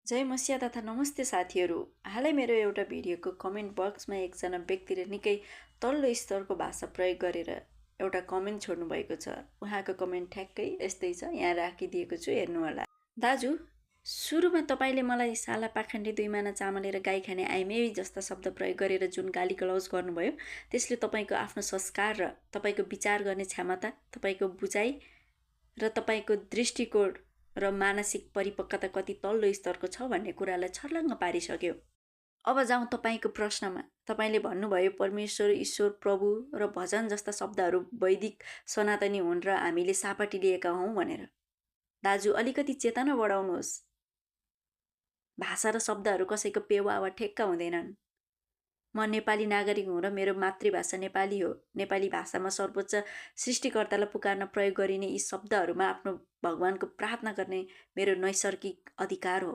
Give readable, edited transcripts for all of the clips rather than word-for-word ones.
जय मसिया तथा नमस्ते साथीहरू। हालै मेरो एउटा भिडियोको कमेन्ट बक्समा एकजना व्यक्तिले निकै तल्लो स्तरको भाषा प्रयोग गरेर एउटा कमेन्ट छोड्नु भएको छ। उहाँको कमेन्ट ठ्याक्कै यस्तै छ, यहाँ राखिदिएको छु, हेर्नु होला। दाजु, सुरुमा तपाईले मलाई साला पाखण्डी दुई माना चामलेर गाई खाने आइमेवी जस्ता शब्द प्रयोग गरेर जुन गाली गलौज गर्नुभयो, त्यसले तपाईको आफ्नो संस्कार र तपाईको विचार गर्ने क्षमता, तपाईको बुझाइ र तपाईको दृष्टिकोण र मानसिक परिपक्वता कति तल्लो स्तरको छ भन्ने कुरालाई छर्लङ्ग पारिसक्यो। अब जाउँ तपाईको प्रश्नमा। तपाईले भन्नुभयो परमेश्वर, ईश्वर, प्रभु र भजन जस्ता शब्दहरू वैदिक सनातनी हुन् र हामीले सापटी लिएका हौं भनेर। दाजु, अलिकति चेतना बढाउनुहोस्। भाषा र शब्दहरू कसैको पेवा वा ठेक्का हुँदैनन्। म नेपाली नागरिक हुँ र मेरो मातृभाषा नेपाली हो। नेपाली भाषामा सर्वोच्च सृष्टिकर्तालाई पुकार्न प्रयोग गरिने यी शब्दहरूमा आफ्नो भगवानको प्रार्थना गर्ने मेरो नैसर्गिक अधिकार हो।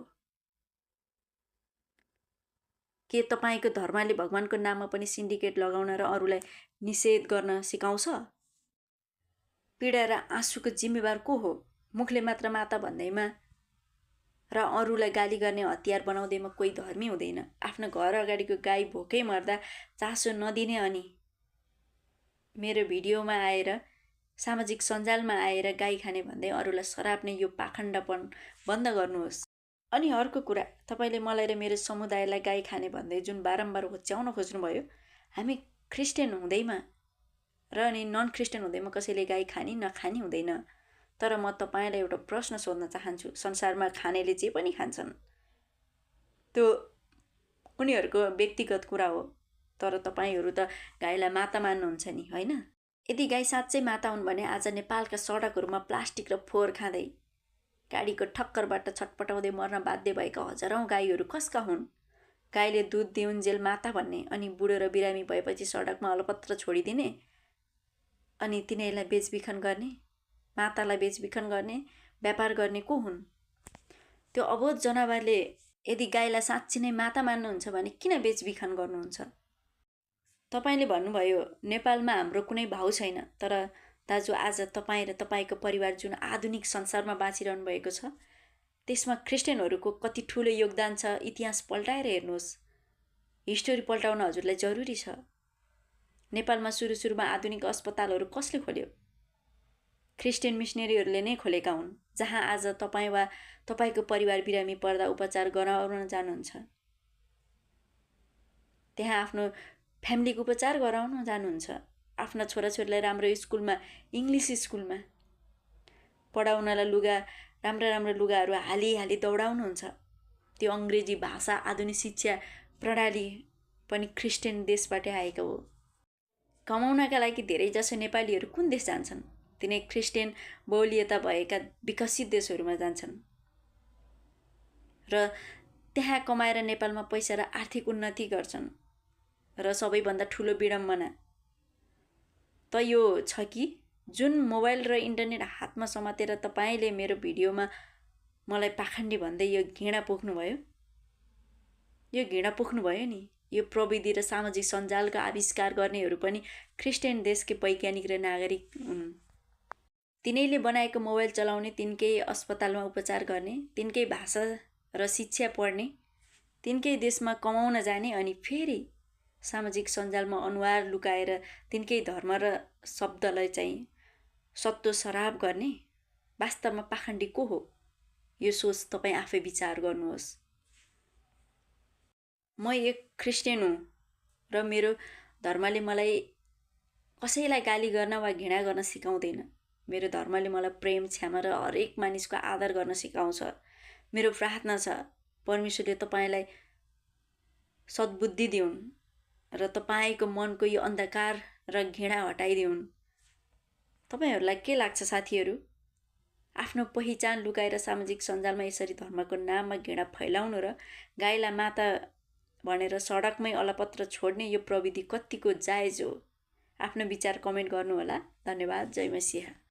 के तपाईको धर्मले भगवानको नाममा पनि सिन्डिकेट लगाउन र अरूलाई निषेध गर्न सिकाउँछ? पीडा र आँसुको जिम्मेवार को हो? मुखले मात्र माता भन्दैमा र अरूलाई गाली गर्ने हतियार बनाउँदैमा कोही धर्मी हुँदैन। आफ्नो घर अगाडिको गाई भोकै मर्दा चासो नदिने अनि मेरो भिडियोमा आएर, सामाजिक सञ्जालमा आएर गाई खाने भन्दै अरूलाई सराप्ने यो पाखण्डपन बन्द गर्नुहोस्। अनि अर्को कुरा, तपाईले मलाई र मेरो समुदायलाई गाई खाने भन्दै जुन बारम्बार होच्याउन खोज्नुभयो, हामी ख्रिस्टियन हुँदैमा र अनि नन ख्रिस्टियन हुँदैमा कसैले गाई खानी नखानी हुँदैन। तर म तपाईलाई एउटा प्रश्न सोध्न चाहन्छु। संसारमा खानेले जे पनि खान्छन्, त्यो उनीहरूको व्यक्तिगत कुरा हो। तर तपाईहरू त गाईलाई माता मान्नुहुन्छ नि, होइन? यदि गाई साँच्चै माता हुन् भने आज नेपालका सडकहरूमा प्लास्टिक र फोहोर खाँदै गाडीको ठक्करबाट छटपटाउँदै मर्न बाध्य भएका हजारौं गाईहरू कसका हुन्? गाईले दुध दिउन्जेल माता भन्ने अनि बुढो र बिरामी भएपछि सडकमा अलपत्र छोडिदिने अनि तिनीहरूलाई बेचबिखन गर्ने, मातालाई बेचबिखन गर्ने, व्यापार गर्ने को हुन्? त्यो अबोध जनावरले यदि गाईलाई साँच्ची नै माता मान्नुहुन्छ भने किन बेचबिखन गर्नुहुन्छ? तपाईले भन्नुभयो नेपालमा हाम्रो कुनै भाउ छैन। तर दाजु, आज तपाईँ र तपाईको परिवार जुन आधुनिक संसारमा बाँचिरहनु भएको छ, त्यसमा ख्रिस्टियनहरूको कति ठुलो योगदान छ। इतिहास पल्टाएर हेर्नुहोस्। हिस्टोरी पल्टाउन हजुरलाई जरुरी छ। नेपालमा सुरुमा आधुनिक अस्पतालहरू कसले खोल्यो? ख्रिस्टियन मिसनरीहरूले नै खोलेका हुन्। जहाँ आज तपाईँ वा तपाईको परिवार बिरामी पर्दा उपचार गराउन जानुहुन्छ, त्यहाँ आफ्नो फ्यामिलीको उपचार गराउन जानुहुन्छ। आफ्ना छोराछोरीलाई राम्रो स्कुलमा, इङ्ग्लिस स्कुलमा पढाउनलाई राम्रा लुगाहरू हाली दौडाउनुहुन्छ। त्यो अङ्ग्रेजी भाषा, आधुनिक शिक्षा प्रणाली पनि ख्रिस्टियन देशबाट आएको हो। कमाउनका लागि धेरैजसो नेपालीहरू कुन देश जान्छन्? तिनै ख्रिस्टियन बहुलियता भएका विकसित देशहरूमा जान्छन् र त्यहाँ कमाएर नेपालमा पैसा र आर्थिक उन्नति गर्छन्। र सबैभन्दा ठुलो विडम्बना त यो छ कि जुन मोबाइल र इन्टरनेट हातमा समातेर तपाईले मेरो भिडियोमा मलाई पाखण्डी भन्दै यो घृणा पोख्नुभयो। यो घृणा पोख्नुभयो नि। यो प्रविधि र सामाजिक सञ्जालका आविष्कार गर्नेहरू पनि ख्रिस्टियन देशकै वैज्ञानिक र नागरिक हुन्। तिनैले बनाएको मोबाइल चलाउने, तिनकै अस्पतालमा उपचार गर्ने, तिनकै भाषा र शिक्षा पढ्ने, तिनकै देशमा कमाउन जाने अनि फेरि सामाजिक सञ्जालमा अनुहार लुकाएर तिनकै धर्म र शब्दलाई चाहिँ सत्तो सराप गर्ने वास्तवमा पाखण्डी को हो? यो सोच तपाईँ आफै विचार गर्नुहोस्। म एक ख्रिस्टियन हुँ र मेरो धर्मले मलाई कसैलाई गाली गर्न वा घृणा गर्न सिकाउँदैन। मेरो धर्मले मलाई प्रेम, क्षमा र हरेक मानिसको आदर गर्न सिकाउँछ। मेरो प्रार्थना छ परमेश्वरले तपाईलाई सद्बुद्धि दिउन् र तपाईको मनको यो अन्धकार र घृणा हटाइदिउन्। तपाईहरूलाई के लाग्छ साथीहरू? आफ्नो पहिचान लुकाएर सामाजिक सञ्जालमा यसरी धर्मको नाममा घृणा फैलाउनु र गाईलाई माता भनेर सडकमै अलपत्र छोड्ने यो प्रविधि कतिको जायज हो? आफ्नो विचार कमेन्ट गर्नुहोला। धन्यवाद। जय मसिह।